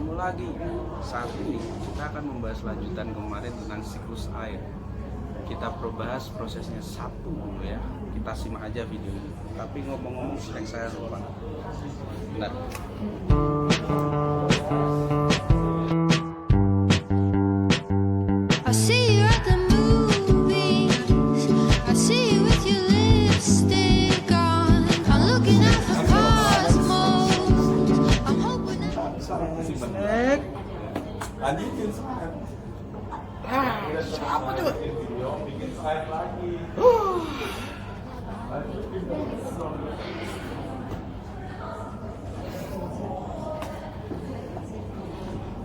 ketemu lagi. Saat ini kita akan membahas lanjutan kemarin tentang siklus air. Kita bahas prosesnya satu dulu ya. Kita simak aja video ini. Tapi ngomong-ngomong, saya lupa. Bentar. I see you at the movies. I see you with your lipstick on. I'm looking at the cosmos. I'm hoping that. Lanjutin Siapa tuh?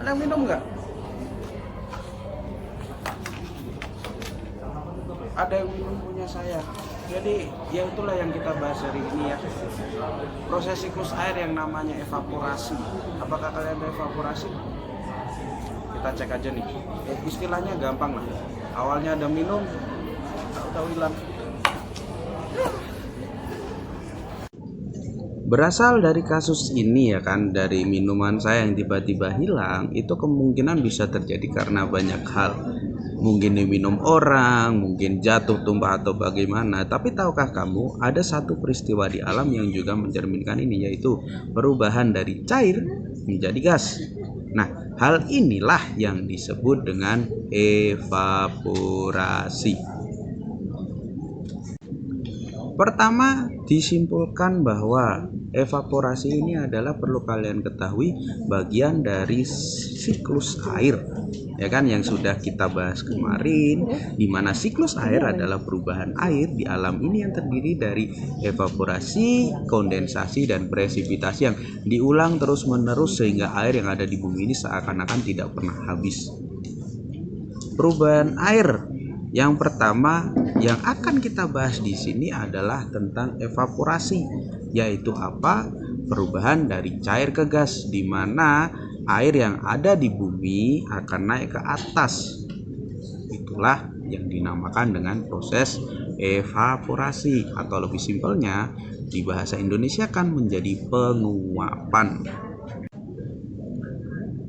Ada yang minum nggak? Ada yang minum punya saya. Jadi ya itulah yang kita bahas hari ini ya. Proses siklus air yang namanya evaporasi. Apakah kalian tahu evaporasi? Kita cek aja nih. Istilahnya gampang lah. Awalnya ada minum, tahu hilang. Berasal dari kasus ini ya kan, dari minuman saya yang tiba-tiba hilang, itu kemungkinan bisa terjadi karena banyak hal. Mungkin diminum orang, mungkin jatuh, tumpah atau bagaimana. Tapi tahukah kamu ada satu peristiwa di alam yang juga mencerminkan ini, yaitu perubahan dari cair menjadi gas. Nah, hal inilah yang disebut dengan evaporasi. Pertama, disimpulkan bahwa evaporasi ini adalah, perlu kalian ketahui, bagian dari siklus air, ya kan, yang sudah kita bahas kemarin, di mana siklus air adalah perubahan air di alam ini yang terdiri dari evaporasi, kondensasi, dan presipitasi yang diulang terus-menerus sehingga air yang ada di bumi ini seakan-akan tidak pernah habis. Perubahan air yang pertama yang akan kita bahas di sini adalah tentang evaporasi, yaitu apa? Perubahan dari cair ke gas, di mana air yang ada di bumi akan naik ke atas. Itulah yang dinamakan dengan proses evaporasi, atau lebih simpelnya di bahasa Indonesia kan menjadi penguapan.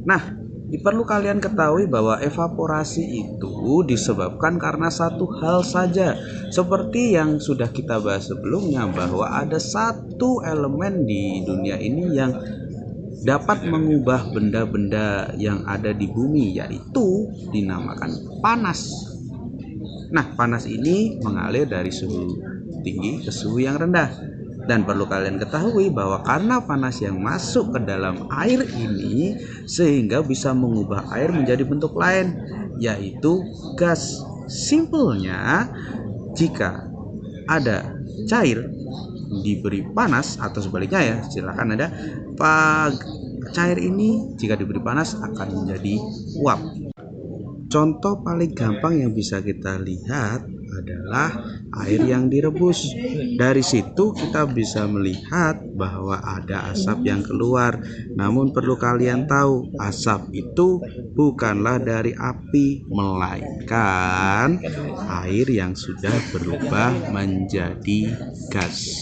Nah, perlu kalian ketahui bahwa evaporasi itu disebabkan karena satu hal saja. Seperti yang sudah kita bahas sebelumnya, bahwa ada satu elemen di dunia ini yang dapat mengubah benda-benda yang ada di bumi, yaitu dinamakan panas. Nah, panas ini mengalir dari suhu tinggi ke suhu yang rendah. Dan perlu kalian ketahui bahwa karena panas yang masuk ke dalam air ini, sehingga bisa mengubah air menjadi bentuk lain, yaitu gas. Simpelnya, jika ada cair diberi panas, atau sebaliknya ya, silakan ada cair ini jika diberi panas akan menjadi uap. Contoh paling gampang yang bisa kita lihat adalah air yang direbus. Dari situ kita bisa melihat bahwa ada asap yang keluar. Namun perlu kalian tahu, asap itu bukanlah dari api, melainkan air yang sudah berubah menjadi gas.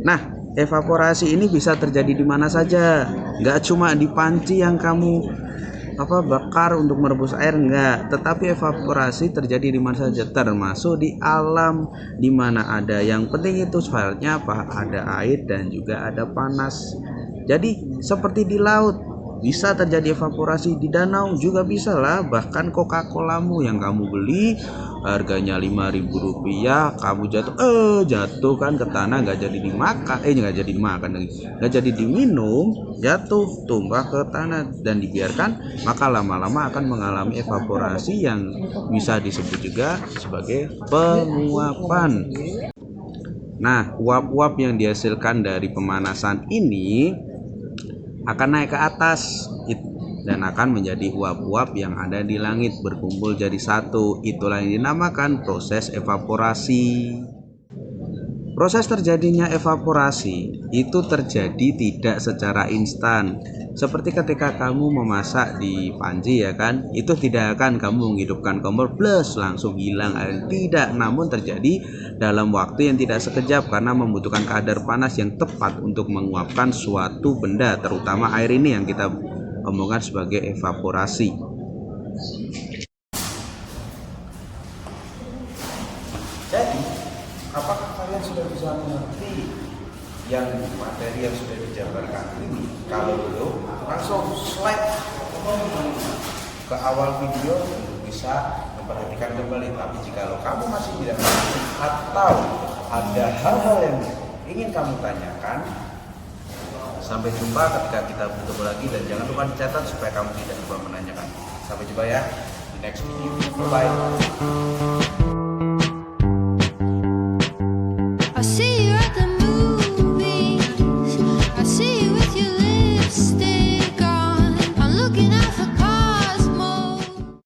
Nah, evaporasi ini bisa terjadi di mana saja. Nggak cuma di panci yang kamu bakar untuk merebus air, enggak, tetapi evaporasi terjadi di mana saja, termasuk di alam, di mana ada, yang penting itu sifatnya apa, ada air dan juga ada panas. Jadi seperti di laut bisa terjadi evaporasi, di danau juga bisa lah. Bahkan Coca-Colamu yang kamu beli harganya Rp5.000, kamu jatuh kan ke tanah, nggak jadi diminum, jatuh tumbah ke tanah dan dibiarkan, maka lama-lama akan mengalami evaporasi yang bisa disebut juga sebagai penguapan. Nah, uap-uap yang dihasilkan dari pemanasan ini akan naik ke atas dan akan menjadi uap-uap yang ada di langit berkumpul jadi satu. Itulah yang dinamakan proses evaporasi. Proses terjadinya evaporasi itu terjadi tidak secara instan. Seperti ketika kamu memasak di panci ya kan, itu tidak akan kamu menghidupkan kompor plus langsung hilang air, tidak, namun terjadi dalam waktu yang tidak sekejap karena membutuhkan kadar panas yang tepat untuk menguapkan suatu benda, terutama air ini yang kita omongkan sebagai evaporasi. Jadi, apakah kalian sudah bisa mengerti yang materi yang sudah dijabarkan ini? Kalau belum, langsung slide ke awal video untuk bisa memperhatikan kembali. Tapi jika kamu masih tidak mengerti atau ada hal-hal yang ingin kamu tanyakan, sampai jumpa ketika kita bertemu lagi, dan jangan lupa dicatat supaya kamu tidak lupa menanyakan. Sampai jumpa ya di next video. Bye bye.